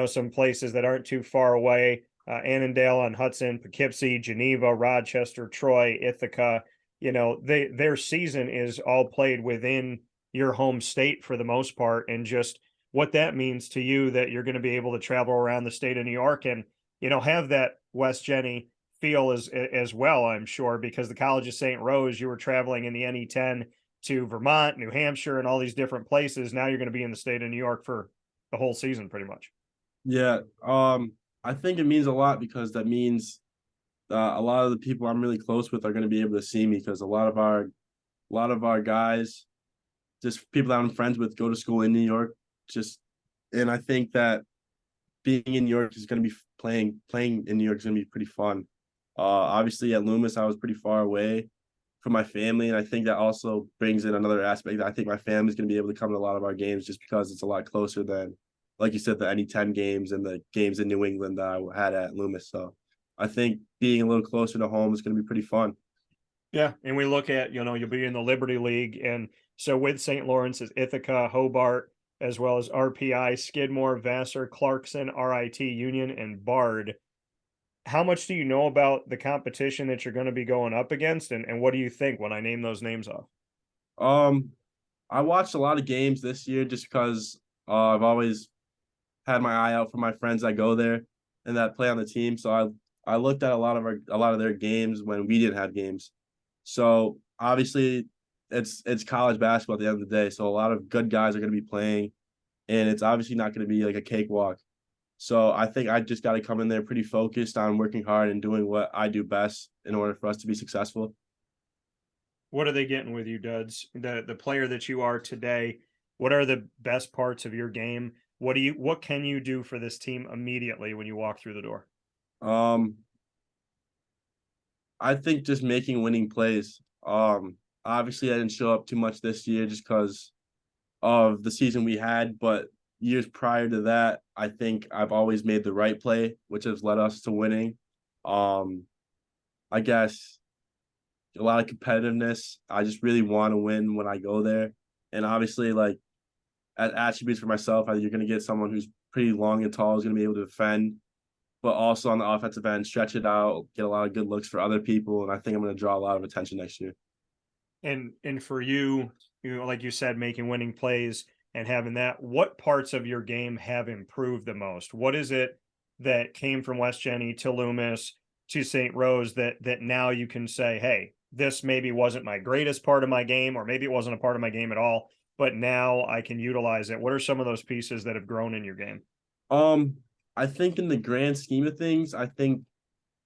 Speaker 3: some places that aren't too far away, Annandale on Hudson, Poughkeepsie, Geneva, Rochester, Troy, Ithaca, their season is all played within your home state for the most part, and just what that means to you that you're going to be able to travel around the state of New York and have that West Genny feel as well, I'm sure, because the College of St. Rose, you were traveling in the NE10 to Vermont, New Hampshire, and all these different places. Now you're going to be in the state of New York for the whole season pretty much.
Speaker 2: Yeah, I think it means a lot because that means a lot of the people I'm really close with are going to be able to see me because a lot of our guys, just people that I'm friends with, go to school in New York. And I think that being in New York is going to be playing in New York is going to be pretty fun. Obviously at Loomis, I was pretty far away from my family, and I think that also brings in another aspect. I think my family's going to be able to come to a lot of our games just because it's a lot closer than, like you said, the NE10 games and the games in New England that I had at Loomis. So I think being a little closer to home is going to be pretty fun.
Speaker 3: Yeah, and we look at, you'll be in the Liberty League, and so with St. Lawrence is Ithaca, Hobart, as well as RPI, Skidmore, Vassar, Clarkson, RIT, Union, and Bard. How much do you know about the competition that you're going to be going up against, and what do you think when I name those names off?
Speaker 2: I watched a lot of games this year just because I've always had my eye out for my friends that go there and that play on the team. So I looked at a lot of their games when we didn't have games. So obviously it's college basketball at the end of the day. So a lot of good guys are going to be playing, and it's obviously not going to be like a cakewalk. So I think I just got to come in there pretty focused on working hard and doing what I do best in order for us to be successful.
Speaker 3: What are they getting with you, Duds? The player that you are today, what are the best parts of your game? What can you do for this team immediately when you walk through the door?
Speaker 2: I think just making winning plays. Obviously I didn't show up too much this year just because of the season we had, but years prior to that, I think I've always made the right play, which has led us to winning. I guess a lot of competitiveness. I just really want to win when I go there. And obviously, like, as attributes for myself, you're going to get someone who's pretty long and tall, is going to be able to defend, but also on the offensive end, stretch it out, get a lot of good looks for other people. And I think I'm going to draw a lot of attention next year.
Speaker 3: And for you, like you said, making winning plays and having that, what parts of your game have improved the most? What is it that came from West Genesee to Loomis to St. Rose that now you can say, hey, this maybe wasn't my greatest part of my game, or maybe it wasn't a part of my game at all, but now I can utilize it? What are some of those pieces that have grown in your game?
Speaker 2: I think in the grand scheme of things, I think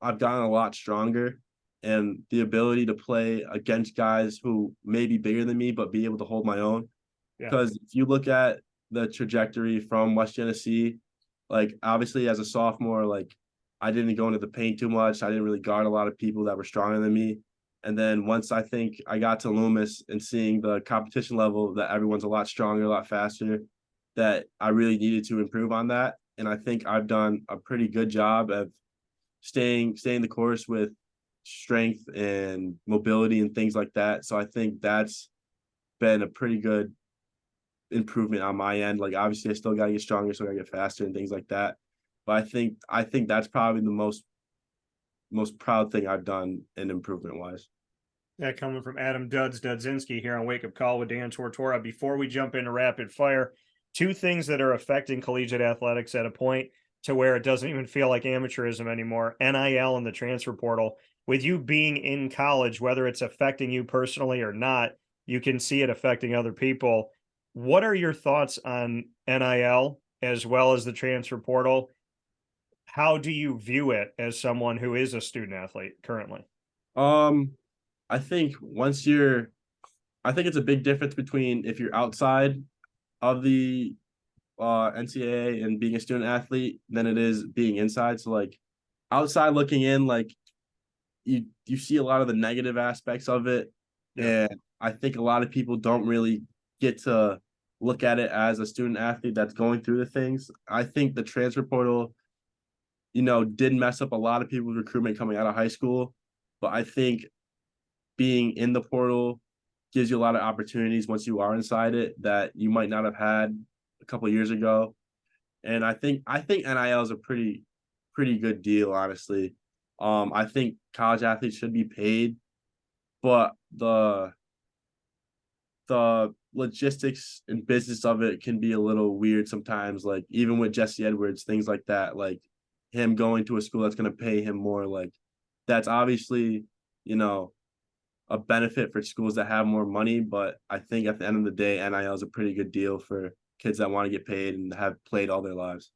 Speaker 2: I've gotten a lot stronger, and the ability to play against guys who may be bigger than me, but be able to hold my own.
Speaker 3: Yeah.
Speaker 2: Because if you look at the trajectory from West Genesee, like obviously as a sophomore, like I didn't go into the paint too much. I didn't really guard a lot of people that were stronger than me. And then once I think I got to Loomis and seeing the competition level that everyone's a lot stronger, a lot faster, that I really needed to improve on that. And I think I've done a pretty good job of staying the course with strength and mobility and things like that. So I think that's been a pretty good improvement on my end. Like obviously I still gotta get stronger, so I gotta get faster and things like that. But I think that's probably the most proud thing I've done in improvement wise.
Speaker 3: That coming from Adam Dudzinski here on Wake Up Call with Dan Tortora. Before we jump into rapid fire, two things that are affecting collegiate athletics at a point to where it doesn't even feel like amateurism anymore: NIL and the transfer portal. With you being in college, whether it's affecting you personally or not, you can see it affecting other people. What are your thoughts on NIL as well as the transfer portal? How do you view it as someone who is a student athlete currently?
Speaker 2: I think I think it's a big difference between if you're outside of the NCAA and being a student athlete than it is being inside. So like outside looking in, like you see a lot of the negative aspects of it. Yeah. And I think a lot of people don't really get to look at it as a student athlete that's going through the things. I think the transfer portal, did mess up a lot of people's recruitment coming out of high school. But I think being in the portal gives you a lot of opportunities once you are inside it that you might not have had a couple of years ago. And I think NIL is a pretty good deal, honestly. I think college athletes should be paid, but the logistics and business of it can be a little weird sometimes. Like even with Jesse Edwards, things like that, like him going to a school that's going to pay him more, like that's obviously, a benefit for schools that have more money. But I think at the end of the day, NIL is a pretty good deal for kids that want to get paid and have played all their lives.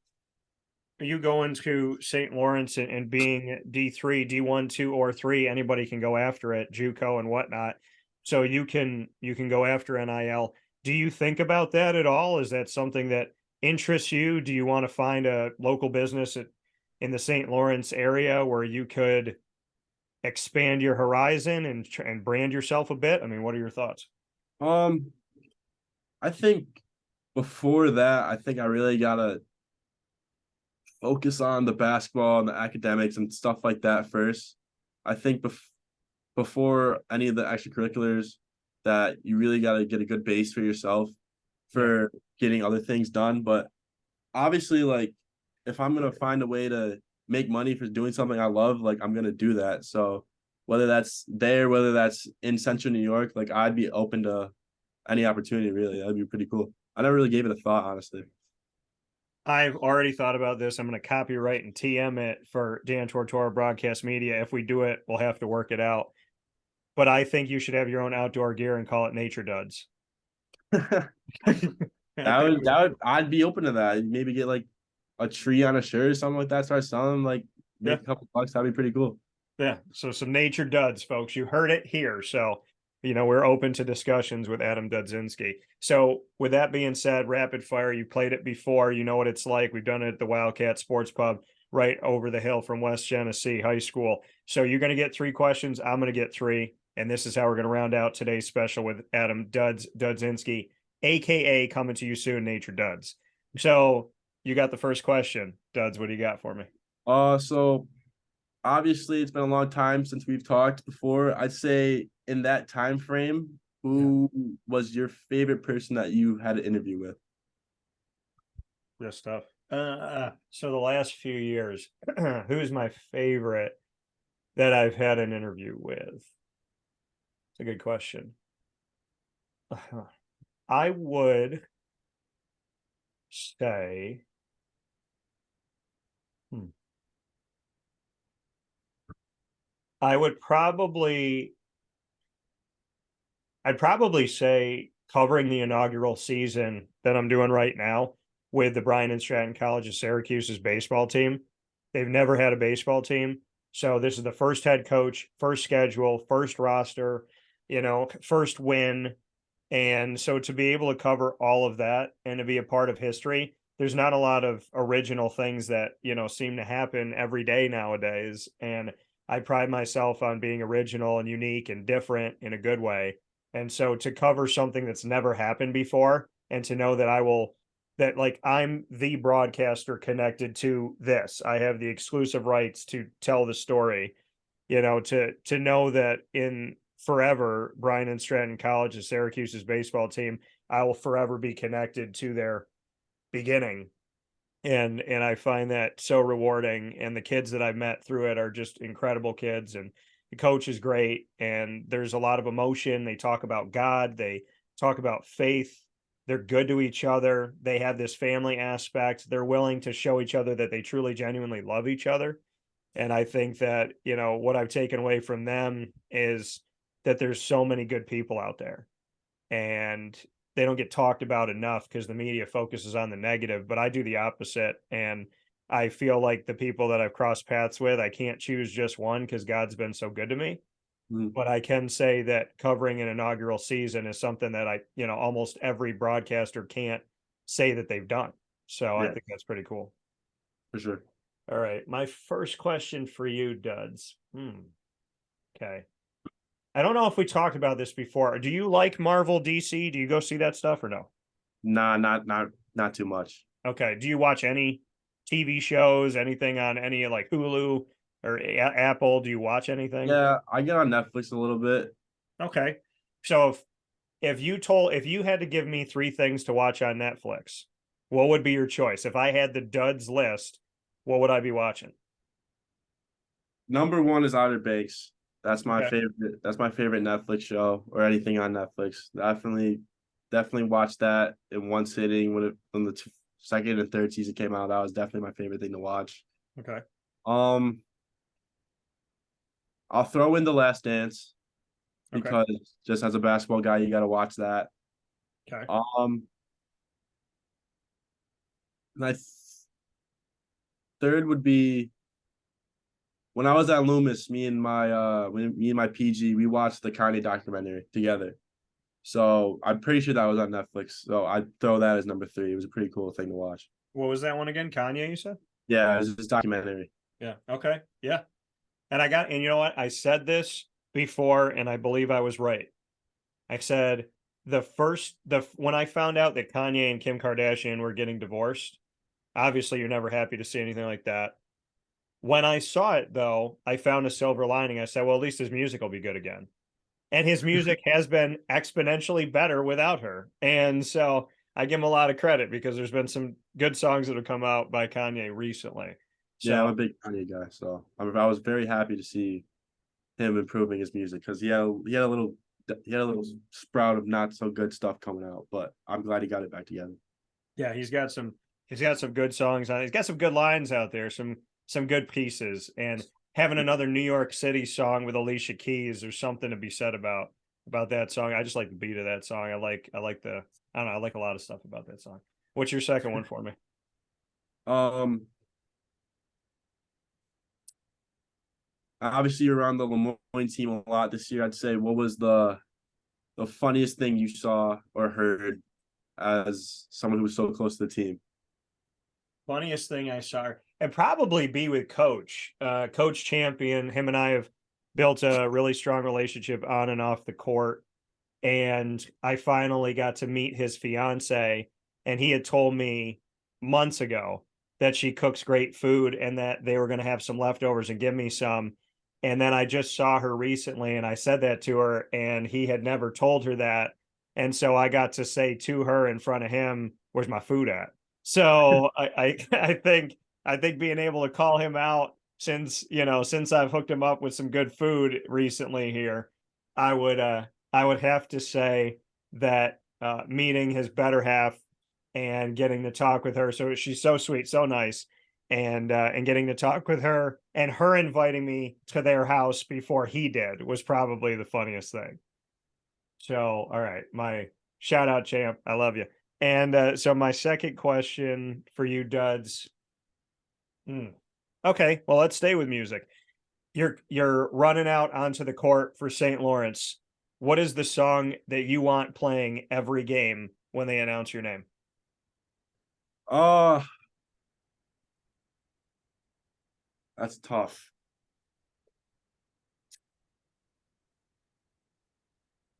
Speaker 3: Are you going to St. Lawrence and being D3, D1, 2, or 3, anybody can go after it, JUCO and whatnot. So you can go after NIL. Do you think about that at all? Is that something that interests you? Do you want to find a local business in the St. Lawrence area where you could expand your horizon and brand yourself a bit? I mean, what are your thoughts?
Speaker 2: I think before that, I think I really gotta focus on the basketball and the academics and stuff like that first. I think before any of the extracurriculars, that you really got to get a good base for yourself for getting other things done. But obviously, like if I'm gonna find a way to make money for doing something I love, like I'm gonna do that. So whether that's whether that's in Central New York, like I'd be open to any opportunity. Really, that'd be pretty cool. I never really gave it a thought, honestly.
Speaker 3: I've already thought about this. I'm going to copyright and TM it for Dan Tortora Broadcast Media. If we do it, we'll have to work it out. but I think you should have your own outdoor gear and call it Nature Duds.
Speaker 2: I'd be open to that. Maybe get like a tree on a shirt or something like that. Start selling, like make a couple bucks. That'd be pretty cool.
Speaker 3: Yeah. So some Nature Duds, folks. You heard it here. So, we're open to discussions with Adam Dudzinski. So with that being said, rapid fire, you played it before, you know what it's like. We've done it at the Wildcat Sports Pub right over the hill from West Genesee High School. So you're going to get 3 questions. I'm going to get 3. And this is how we're going to round out today's special with Adam Dudzinski, AKA coming to you soon, Nature Duds. So you got the first question. Duds, what do you got for me?
Speaker 2: So obviously it's been a long time since we've talked before. I'd say in that time frame, who was your favorite person that you had an interview with?
Speaker 3: This stuff. So the last few years, who's my favorite that I've had an interview with? It's a good question. I would say, I'd probably say covering the inaugural season that I'm doing right now with the Bryan and Stratton College of Syracuse's baseball team. They've never had a baseball team. So this is the first head coach, first schedule, first roster, first win. And so to be able to cover all of that and to be a part of history, there's not a lot of original things that, seem to happen every day nowadays. And I pride myself on being original and unique and different in a good way. And so to cover something that's never happened before and to know that I'm the broadcaster connected to this, I have the exclusive rights to tell the story, to know that in forever, Bryan and Stratton College of Syracuse's baseball team, I will forever be connected to their beginning. And I find that so rewarding. And the kids that I've met through it are just incredible kids. And the coach is great. And there's a lot of emotion. They talk about God. They talk about faith. They're good to each other. They have this family aspect. They're willing to show each other that they truly, genuinely love each other. And I think that, what I've taken away from them is that there's so many good people out there. And they don't get talked about enough because the media focuses on the negative, but I do the opposite. And I feel like the people that I've crossed paths with, I can't choose just one because God's been so good to me. But I can say that covering an inaugural season is something that almost every broadcaster can't say that they've done. So I think that's pretty cool.
Speaker 2: For sure.
Speaker 3: All right. My first question for you, Duds. Okay. I don't know if we talked about this before. Do you like Marvel, DC? Do you go see that stuff or no?
Speaker 2: Nah, not too much.
Speaker 3: Okay. Do you watch any TV shows, anything on any like Hulu or Apple? Do you watch anything?
Speaker 2: Yeah, I get on Netflix a little bit.
Speaker 3: Okay. So if you had to give me 3 things to watch on Netflix, what would be your choice? If I had the Duds list, what would I be watching?
Speaker 2: Number 1 is Outer Banks. That's my favorite. That's my favorite Netflix show or anything on Netflix. Definitely watch that in one sitting when the second and third season came out. That was definitely my favorite thing to watch.
Speaker 3: Okay.
Speaker 2: I'll throw in The Last Dance because just as a basketball guy, you got to watch that.
Speaker 3: Okay.
Speaker 2: My third would be when I was at Loomis, me and my PG, we watched the Kanye documentary together. So I'm pretty sure that was on Netflix. So I'd throw that as number 3. It was a pretty cool thing to watch.
Speaker 3: What was that one again? Kanye, you said?
Speaker 2: Yeah, it was this documentary.
Speaker 3: Yeah. Okay. Yeah. And you know what? I said this before, and I believe I was right. I said when I found out that Kanye and Kim Kardashian were getting divorced, obviously you're never happy to see anything like that. When I saw it, though, I found a silver lining. I said, well, at least his music will be good again. And his music has been exponentially better without her. And so I give him a lot of credit because there's been some good songs that have come out by Kanye recently. So,
Speaker 2: yeah, I'm a big Kanye guy. So I was very happy to see him improving his music because he had a little sprout of not so good stuff coming out. But I'm glad he got it back together.
Speaker 3: Yeah, he's got some good songs on it. He's got some good lines out there, some good pieces. And having another New York City song with Alicia Keys. There's something to be said about that song. I just like the beat of that song. I like the I don't know, I like a lot of stuff about that song. What's your second one for me?
Speaker 2: Obviously you're on the LeMoyne team a lot this year. I'd say what was the funniest thing you saw or heard as someone who was so close to the team?
Speaker 3: Funniest thing I saw, and probably be with Coach. Coach Champion. Him and I have built a really strong relationship on and off the court. And I finally got to meet his fiance, and he had told me months ago that she cooks great food and that they were going to have some leftovers and give me some. And then I just saw her recently and I said that to her, and he had never told her that. And so I got to say to her in front of him, "Where's my food at?" So I think being able to call him out, since since I've hooked him up with some good food recently here, I would I would have to say that meeting his better half and getting to talk with her. So she's so sweet, so nice, and getting to talk with her and her inviting me to their house before he did was probably the funniest thing. So, all right, my shout out, champ. I love you. And so my second question for you, Duds. Okay, well, let's stay with music. You're running out onto the court for St. Lawrence. What is the song that you want playing every game when they announce your name?
Speaker 2: Oh, that's tough.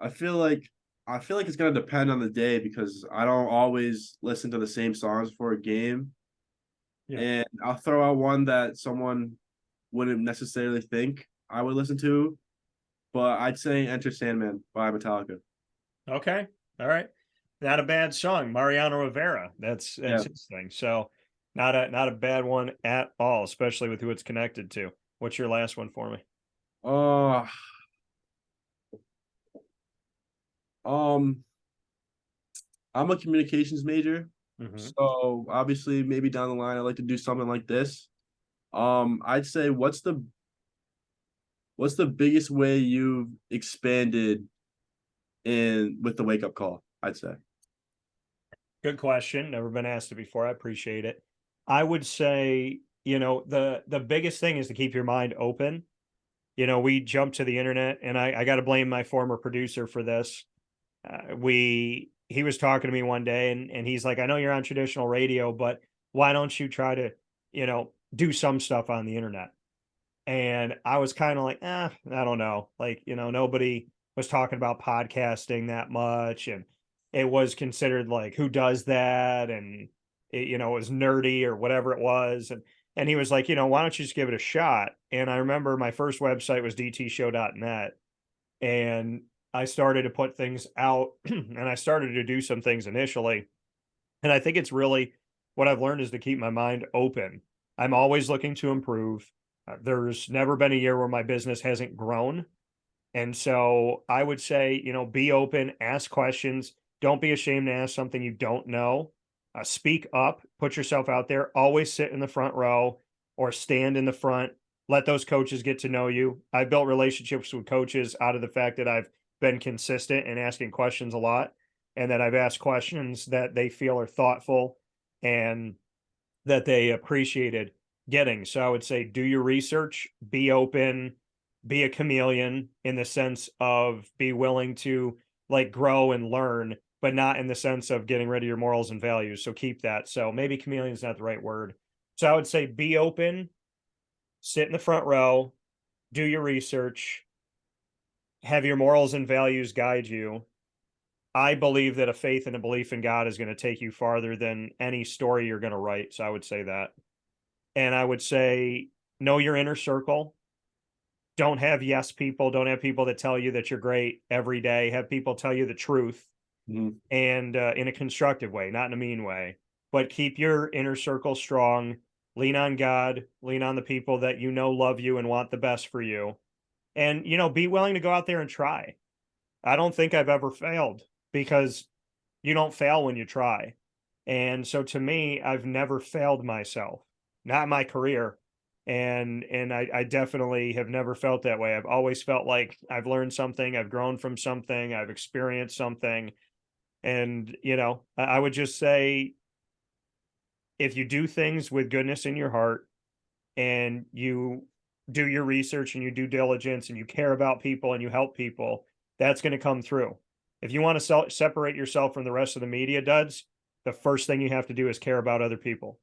Speaker 2: I feel like it's gonna depend on the day because I don't always listen to the same songs for a game.
Speaker 3: Yeah.
Speaker 2: And I'll throw out one that someone wouldn't necessarily think I would listen to, but I'd say Enter Sandman by Metallica.
Speaker 3: Okay. All right. Not a bad song. Mariano Rivera. That's
Speaker 2: Yeah.
Speaker 3: his thing. So not a bad one at all, especially with who it's connected to. What's your last one for me?
Speaker 2: Oh, I'm a communications major,
Speaker 3: Mhm.
Speaker 2: so obviously maybe down the line I'd like to do something like this. I'd say what's the biggest way you've expanded in with the wake up call? I'd say.
Speaker 3: Good question. Never been asked it before. I appreciate it. I would say, the biggest thing is to keep your mind open. We jump to the internet, and I got to blame my former producer for this. He was talking to me one day, and he's like, "I know you're on traditional radio, but why don't you try to, do some stuff on the internet?" And I was kind of like, I don't know. Like, nobody was talking about podcasting that much. And it was considered like, who does that? And it was nerdy or whatever it was. And he was like, why don't you just give it a shot? And I remember my first website was dtshow.net. And I started to put things out and I started to do some things initially. And I think it's really what I've learned is to keep my mind open. I'm always looking to improve. There's never been a year where my business hasn't grown. And so I would say, be open, ask questions. Don't be ashamed to ask something you don't know. Speak up, put yourself out there. Always sit in the front row or stand in the front. Let those coaches get to know you. I built relationships with coaches out of the fact that I've been consistent and asking questions a lot, and that I've asked questions that they feel are thoughtful and that they appreciated getting. So I would say do your research, be open, be a chameleon in the sense of be willing to like grow and learn, but not in the sense of getting rid of your morals and values. So keep that. So maybe chameleon is not the right word. So I would say be open, sit in the front row, do your research, have your morals and values guide you. I believe that a faith and a belief in God is going to take you farther than any story you're going to write. So I would say that. And I would say, know your inner circle. Don't have yes people. Don't have people that tell you that you're great every day. Have people tell you the truth
Speaker 2: Mhm.
Speaker 3: and in a constructive way, not in a mean way. But keep your inner circle strong. Lean on God. Lean on the people that love you and want the best for you. And, be willing to go out there and try. I don't think I've ever failed because you don't fail when you try. And so to me, I've never failed myself, not in my career. And I definitely have never felt that way. I've always felt like I've learned something, I've grown from something, I've experienced something. And, I would just say, if you do things with goodness in your heart and you do your research and you due diligence and you care about people and you help people, that's going to come through. If you want to separate yourself from the rest of the media, Duds, the first thing you have to do is care about other people.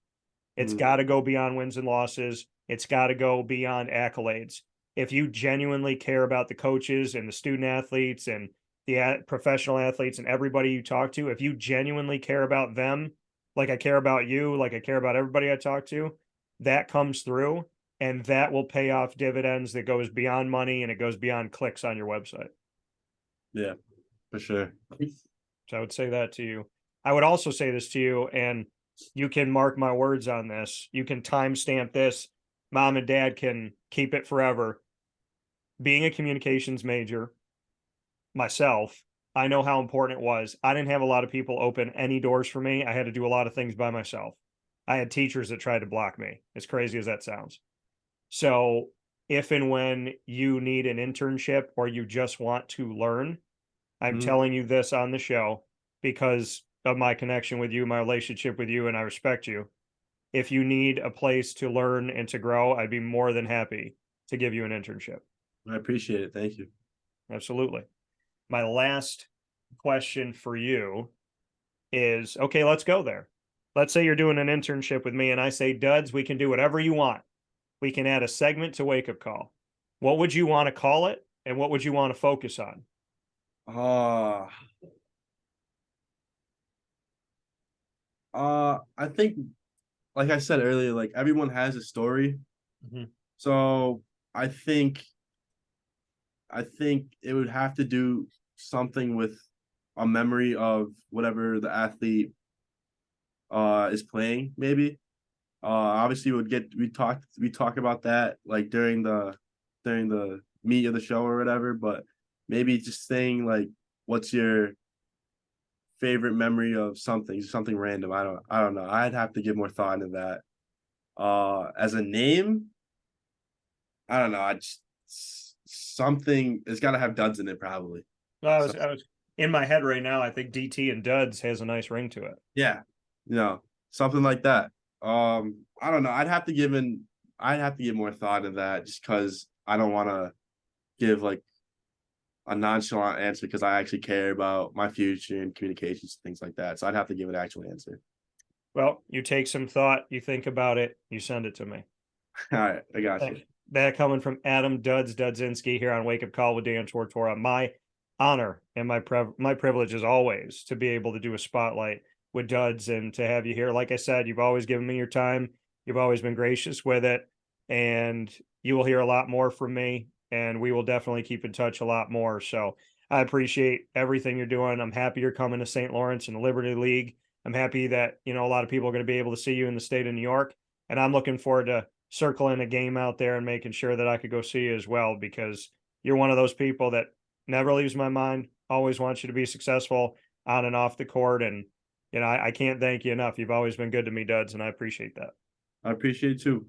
Speaker 3: It's got to go beyond wins and losses. It's got to go beyond accolades. If you genuinely care about the coaches and the student athletes and the professional athletes and everybody you talk to, if you genuinely care about them, like I care about you, like I care about everybody I talk to, that comes through, and that will pay off dividends that goes beyond money, and it goes beyond clicks on your website.
Speaker 2: Yeah, for sure.
Speaker 3: So I would say that to you. I would also say this to you, and you can mark my words on this. You can timestamp this. Mom and dad can keep it forever. Being a communications major myself, I know how important it was. I didn't have a lot of people open any doors for me. I had to do a lot of things by myself. I had teachers that tried to block me, as crazy as that sounds. So if and when you need an internship or you just want to learn, I'm telling you this on the show because of my connection with you, my relationship with you, and I respect you. If you need a place to learn and to grow, I'd be more than happy to give you an internship.
Speaker 2: I appreciate it. Thank you.
Speaker 3: Absolutely. My last question for you is, okay, let's go there. Let's say you're doing an internship with me and I say, Duds, we can do whatever you want. We can add a segment to Wake Up Call. What would you want to call it? And what would you want to focus on?
Speaker 2: I think, like I said earlier, like everyone has a story. So I think it would have to do something with a memory of whatever the athlete is playing, maybe. Obviously we talk about that like during the meat of the show or whatever, but maybe just saying like, what's your favorite memory of something random. I don't know. I'd have to give more thought into that. As a name, I don't know. I just something, it's got to have Dudz in it probably.
Speaker 3: I was in my head right now. I think DT and Dudz has a nice ring to it.
Speaker 2: Yeah, something like that. I don't know. I'd have to give more thought to that just because I don't want to give like a nonchalant answer because I actually care about my future and communications, things like that. So I'd have to give an actual answer.
Speaker 3: Well, you take some thought, you think about it, you send it to me.
Speaker 2: All right, I got you.
Speaker 3: That coming from Adam Dudzinski here on Wake Up Call with Dan Tortora. My honor and my privilege is always to be able to do a spotlight with Dudz and to have you here. Like I said, you've always given me your time. You've always been gracious with it, and you will hear a lot more from me, and we will definitely keep in touch a lot more. So I appreciate everything you're doing. I'm happy you're coming to St. Lawrence and the Liberty League. I'm happy that, a lot of people are going to be able to see you in the state of New York, and I'm looking forward to circling a game out there and making sure that I could go see you as well, because you're one of those people that never leaves my mind, always wants you to be successful on and off the court. And, I can't thank you enough. You've always been good to me, Dudz, and I appreciate that.
Speaker 2: I appreciate it too.